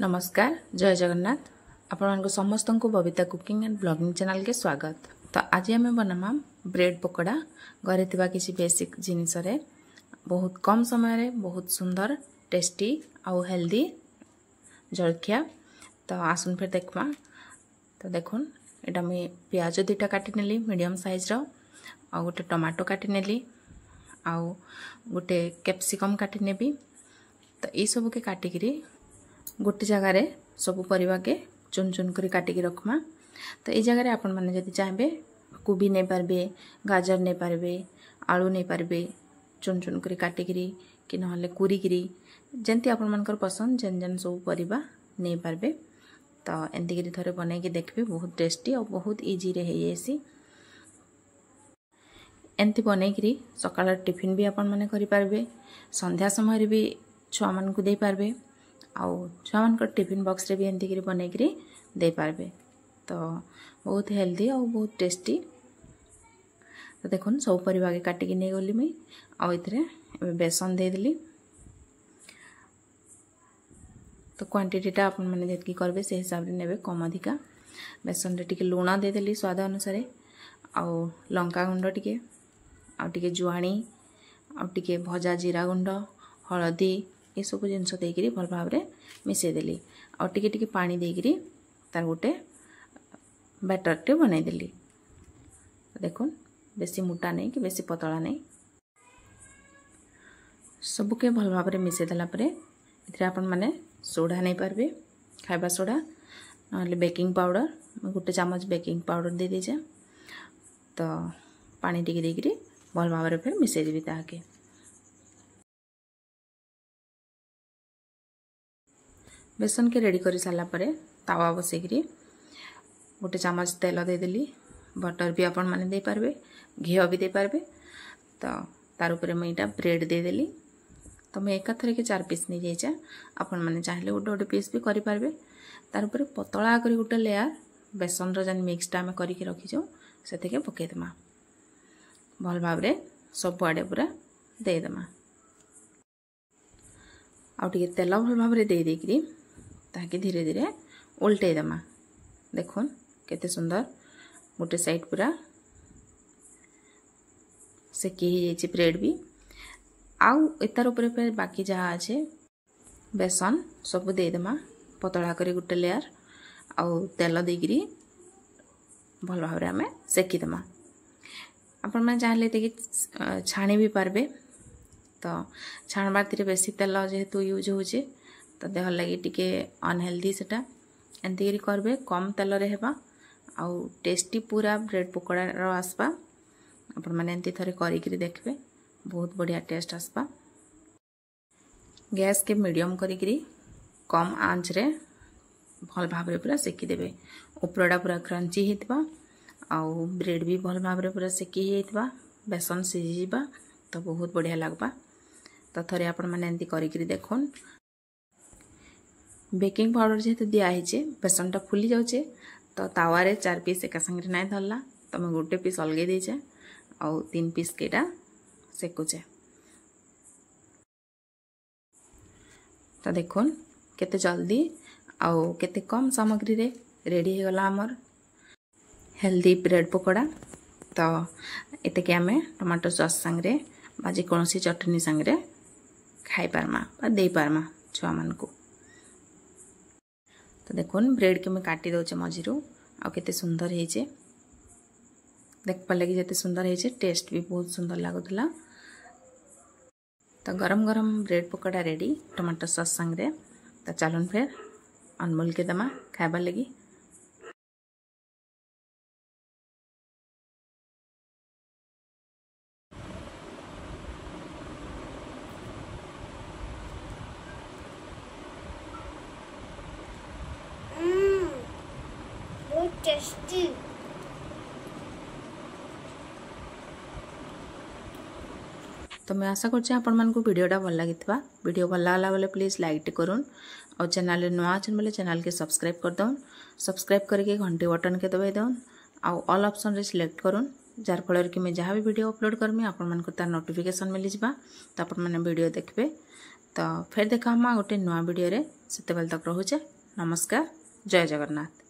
नमस्कार जय जगन्नाथ आपण समस्त को Babita cooking and blogging channel के स्वागत। तो आज आम बनामा ब्रेड पकोड़ा घरे थिबा किसी बेसिक जिनिस रे बहुत कम समय रे बहुत सुंदर टेस्टी आउ हेल्दी जलखिया। तो आसुन फिर देखमा। तो देखुन एटा मैं प्याज दुटा काटी नेली मीडियम साइज रो आ गोटे टमाटो काटी नेली आउ गोटे कैप्सिकम काटी नेबी। तो ये सब के काटिकी गोटे जगार सब परिवा के चुन चुन कर काटिकी रखमा। तो ये जगह आपण मैंने जदि चाहे कोबी नहीं पारबे, गाजर नहीं पारबे, आलू नहीं पारबे चुन चुन कर काटिकी कि नहले कुरिकी जंती आपण मानकर पसंद जेन जेन सब परिवा नहीं पारबे। तो एंती थोड़े बनईकी देखबे बहुत टेस्टी और बहुत इजी रे है ऐसी एंती बनईकी सकाळ टिफिन भी आपण माने करि पारबे, संध्या समय रे भी छुआ मान को दे पारबे आउ छुआ मान टिफिन बॉक्स रे भी एंती बनईकी दे पारबे। तो बहुत हेल्दी और बहुत टेस्टी। तो देखुन सब परिवा के काटिकी नहीं गली मुई आउ इतरे बेसन दे देली। तो क्वांटिटीटा आपण माने जेतकी करबे से हिसाब रे नेबे कम अधिका। बेसन रे टिके लूण दे देली स्वाद अनुसार आउ लंका गुंड टिके आउ टिके जुआणी आउ टिके भजा जीरा गुंड हलदी ये सब जिनस देकरी भल भाव रे मिसई देली और टिके टिके पानी देकरी तार गोटे बैटर टे बनाई देली। देखुन बेसी मोटा नहीं कि बेसी पतला नहीं सबके भल भाव रे मिसई देला परे इथरे आपण माने सोडा नहीं पारबे खाइबा सोडा नहले बेकिंग पाउडर गोटे चामच बेकिंग पाउडर दे दीजे। तो पानी टिके देकरी भल भाव रे फिर मिसई देबी ताके। बेसन के रेडी करी सारा परे तावा बसैकरी गोटे चामच तेल दे देली। बटर भी आपण माने दे पारबे, घी भी दे पारबे। तो तार ऊपर मैं इटा ब्रेड दे देली। तो मैं एका थरे के 4 पीस नहीं जाइछा आपण माने चाहले गोटे गोटे पीस भी करि पारबे। तार ऊपर पतला करी गोटे लेयर बेसन रो जन मिक्सटा में करिके रखी जो सेते के पके देमा भल भाव रे सब आडे पूरा दे देमा आउ टिके तेल भल भाव रे दे देकरी ताकि धीरे धीरे उल्टे देमा। देखुन केते सुंदर गोटे साइड पूरा सेकी ही जाइछि ब्रेड भी आउ एतार ऊपर पे बाकी जहाँ अच्छे बेसन सब दे देमा पतला करी गोटे लेयर आउ तेल देकरी भल भाव रे आमे सेकी देमा। आपण माने चाहले देखि छाणी भी पारबे। तो छाणबार तीरे बेसी तेल जेहेतु यूज होचे तो देह लगी टिके अनहेल्दी सेटा एंती करबे कम तेल रे हेबा आउ टेस्टी पूरा ब्रेड पकोड़ा रो आसबा। आपण माने एंती थरे करिकरी देखबे बहुत बढ़िया टेस्ट आसबा। गैस के मीडियम करिकरी कम आंच रे भल भाव रे पूरा सेकी देबे। उपरडा पूरा क्रंची हेतबा आउ ब्रेड भी भल भाव रे पूरा सेकी हेतबा बेसन सिझी जिबा तो बहुत बढ़िया लागबा। तो थरे आपण माने एंती करिकरी देखुन बेकिंग पाउडर जेहेतु दिया है बेसन टा फुली जाऊे तो तावा रे 4 पीस एका संगे नहीं धरला तो मैं गोटे पीस अलगे देचे आउ 3 पीस केटा सेकुचे। तो देखुन केते जल्दी आउ केते कम सामग्री रे रेडी हो गला हमर हेल्दी ब्रेड पकोड़ा। तो एते के आमे टमाटो सॉस संगे बाजी कोनसी चटनी संगे खाई पारमा बा दे पारमा छुआ मान को। तो देखुन ब्रेड के मैं काटी दौचे मझिरू आ केते सुंदर हेचे देख पाले कि जेते सुंदर हेचे टेस्ट भी बहुत सुंदर लागुतला। तो गरम गरम bread pakora ready tomato sauce संगे। तो चलन फिर अनमोल के दमा खाइबा लगी। टेस्टी। तो मैं आशा करछे आपण मान को वीडियोटा भल लागितबा। वीडियो भल लागला बोले प्लीज लाइक टे करूँ और चैनल रे नुआ अछन बोले चैनल के सब्सक्राइब कर दउन। सब्सक्राइब करके घंटी बटन के दबाई दउन आउ ऑल ऑप्शन रे सिलेक्ट करूँ जार फल कि मैं जहाँ भी वीडियो अपलोड करमी आपण मान को तार नोटिफिकेशन मिल जिबा। तो आपण माने वीडियो देखबे। तो फिर देखा गोटे नुआ वीडियो रे। सेतेबेले तक रहुचे। नमस्कार। जय जगन्नाथ।